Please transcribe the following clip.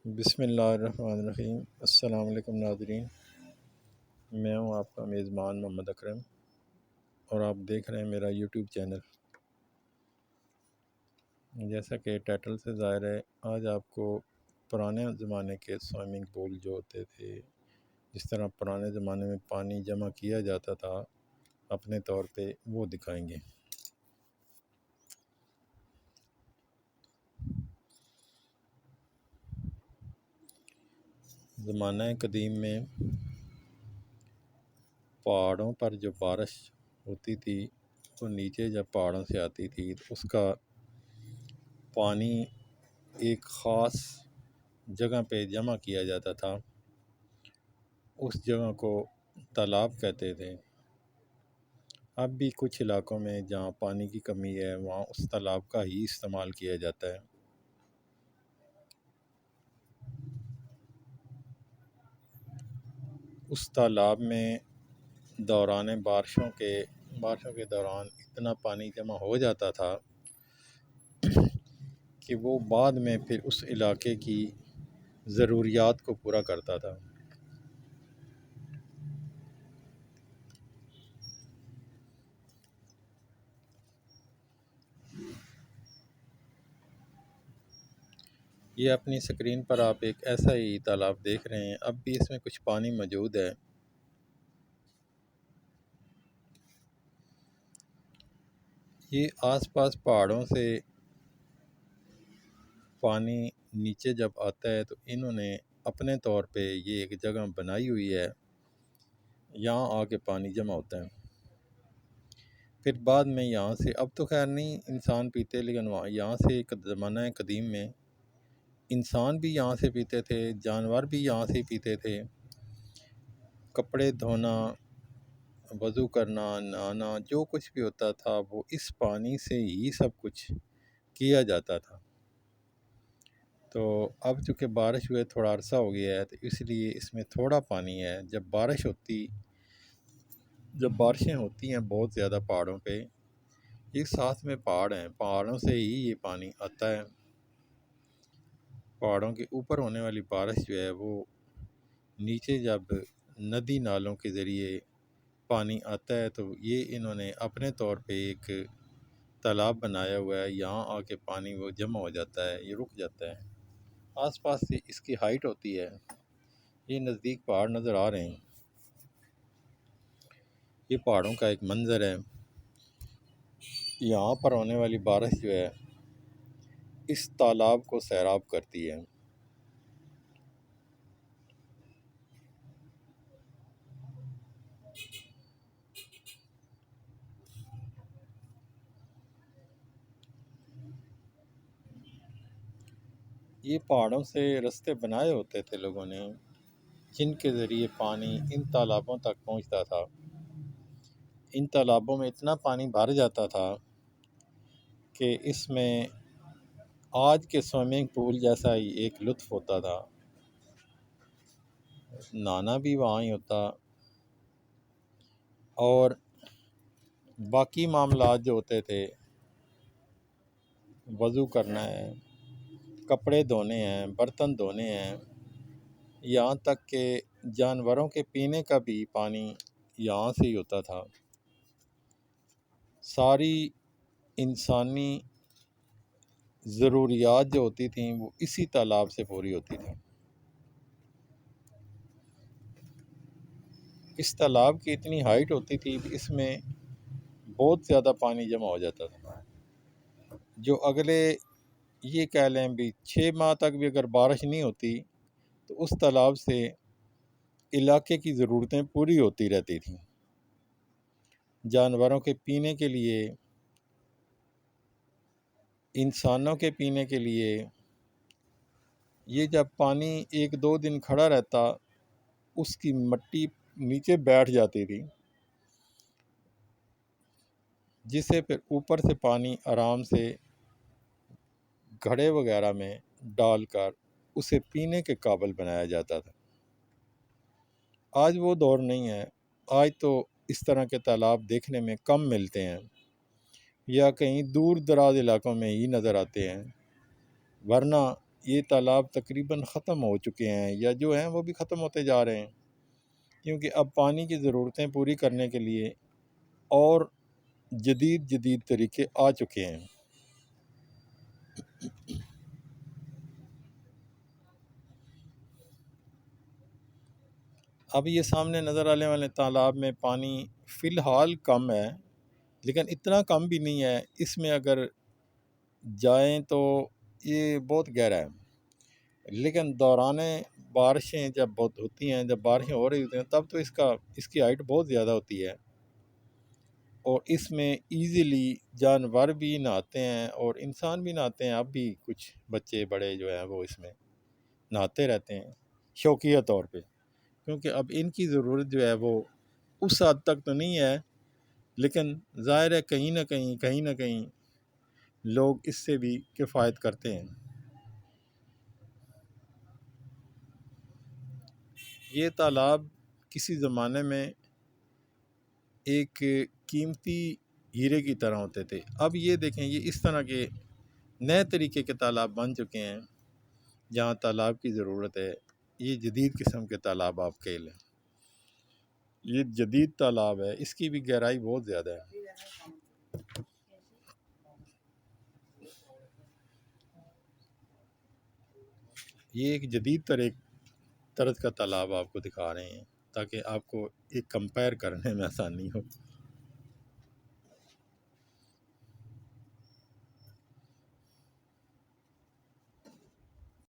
بسم اللہ الرحمن الرحیم۔ السلام علیکم ناظرین، میں ہوں آپ کا میزبان محمد اکرم، اور آپ دیکھ رہے ہیں میرا یوٹیوب چینل۔ جیسا کہ ٹائٹل سے ظاہر ہے، آج آپ کو پرانے زمانے کے سوئمنگ پول جو ہوتے تھے، جس طرح پرانے زمانے میں پانی جمع کیا جاتا تھا اپنے طور پہ، وہ دکھائیں گے۔ زمانہ قدیم میں پہاڑوں پر جو بارش ہوتی تھی، تو نیچے جب پہاڑوں سے آتی تھی تو اس کا پانی ایک خاص جگہ پہ جمع کیا جاتا تھا۔ اس جگہ کو تالاب کہتے تھے۔ اب بھی کچھ علاقوں میں جہاں پانی کی کمی ہے، وہاں اس تالاب کا ہی استعمال کیا جاتا ہے۔ اس تالاب میں بارشوں کے دوران اتنا پانی جمع ہو جاتا تھا کہ وہ بعد میں پھر اس علاقے کی ضروریات کو پورا کرتا تھا۔ یہ اپنی اسکرین پر آپ ایک ایسا ہی تالاب دیکھ رہے ہیں، اب بھی اس میں کچھ پانی موجود ہے۔ یہ آس پاس پہاڑوں سے پانی نیچے جب آتا ہے تو انہوں نے اپنے طور پہ یہ ایک جگہ بنائی ہوئی ہے، یہاں آ کے پانی جمع ہوتا ہے۔ پھر بعد میں یہاں سے، اب تو خیر نہیں انسان پیتے، لیکن یہاں سے ایک زمانہ قدیم میں انسان بھی یہاں سے پیتے تھے، جانور بھی یہاں سے پیتے تھے۔ کپڑے دھونا، وضو کرنا، نہانا، جو کچھ بھی ہوتا تھا وہ اس پانی سے ہی سب کچھ کیا جاتا تھا۔ تو اب چونکہ بارش ہوئے تھوڑا عرصہ ہو گیا ہے، تو اس لیے اس میں تھوڑا پانی ہے۔ جب بارشیں ہوتی ہیں بہت زیادہ پہاڑوں پہ، یہ ساتھ میں پہاڑ ہیں، پہاڑوں سے ہی یہ پانی آتا ہے۔ پہاڑوں کے اوپر ہونے والی بارش جو ہے وہ نیچے جب ندی نالوں کے ذریعے پانی آتا ہے، تو یہ انہوں نے اپنے طور پہ ایک تالاب بنایا ہوا ہے، یہاں آ کے پانی وہ جمع ہو جاتا ہے، یہ رک جاتا ہے۔ آس پاس سے اس کی ہائٹ ہوتی ہے، یہ نزدیک پہاڑ نظر آ رہے ہیں۔ یہ پہاڑوں کا ایک منظر ہے۔ یہاں پر ہونے والی بارش جو ہے اس تالاب کو سیراب کرتی ہے۔ یہ پہاڑوں سے رستے بنائے ہوتے تھے لوگوں نے، جن کے ذریعے پانی ان تالابوں تک پہنچتا تھا۔ ان تالابوں میں اتنا پانی بھر جاتا تھا کہ اس میں آج کے سوئمنگ پول جیسا ہی ایک لطف ہوتا تھا۔ نہانا بھی وہاں ہی ہوتا، اور باقی معاملات جو ہوتے تھے، وضو کرنا ہے، کپڑے دھونے ہیں، برتن دھونے ہیں، یہاں تک کہ جانوروں کے پینے کا بھی پانی یہاں سے ہی ہوتا تھا۔ ساری انسانی ضروریات جو ہوتی تھیں وہ اسی تالاب سے پوری ہوتی تھیں۔ اس تالاب کی اتنی ہائٹ ہوتی تھی کہ اس میں بہت زیادہ پانی جمع ہو جاتا تھا، جو اگلے یہ کہہ لیں بھی 6 ماہ تک بھی اگر بارش نہیں ہوتی تو اس تالاب سے علاقے کی ضرورتیں پوری ہوتی رہتی تھیں۔ جانوروں کے پینے کے لیے، انسانوں کے پینے کے لیے، یہ جب پانی 1-2 دن کھڑا رہتا، اس کی مٹی نیچے بیٹھ جاتی تھی، جسے پھر اوپر سے پانی آرام سے گھڑے وغیرہ میں ڈال کر اسے پینے کے قابل بنایا جاتا تھا۔ آج وہ دور نہیں ہے، آج تو اس طرح کے تالاب دیکھنے میں کم ملتے ہیں، یا کہیں دور دراز علاقوں میں ہی نظر آتے ہیں، ورنہ یہ تالاب تقریباً ختم ہو چکے ہیں، یا جو ہیں وہ بھی ختم ہوتے جا رہے ہیں، کیونکہ اب پانی کی ضرورتیں پوری کرنے کے لیے اور جدید جدید طریقے آ چکے ہیں۔ اب یہ سامنے نظر آنے والے تالاب میں پانی فی الحال کم ہے، لیکن اتنا کم بھی نہیں ہے، اس میں اگر جائیں تو یہ بہت گہرا ہے، لیکن دوران بارشیں جب بہت ہوتی ہیں، جب بارشیں ہو رہی ہوتی ہیں، تب تو اس کی ہائٹ بہت زیادہ ہوتی ہے، اور اس میں ایزیلی جانور بھی نہاتے ہیں اور انسان بھی نہاتے ہیں۔ اب بھی کچھ بچے بڑے جو ہیں وہ اس میں نہاتے رہتے ہیں شوقیہ طور پہ، کیونکہ اب ان کی ضرورت جو ہے وہ اس حد تک تو نہیں ہے، لیکن ظاہر ہے کہیں نہ کہیں لوگ اس سے بھی کفایت کرتے ہیں۔ یہ تالاب کسی زمانے میں ایک قیمتی ہیرے کی طرح ہوتے تھے، اب یہ دیکھیں یہ اس طرح کے نئے طریقے کے تالاب بن چکے ہیں جہاں تالاب کی ضرورت ہے۔ یہ جدید قسم کے تالاب آپ کہہ لیں، یہ جدید تالاب ہے، اس کی بھی گہرائی بہت زیادہ ہے۔ یہ ایک جدید طرز کا تالاب آپ کو دکھا رہے ہیں تاکہ آپ کو ایک کمپیئر کرنے میں آسانی ہو۔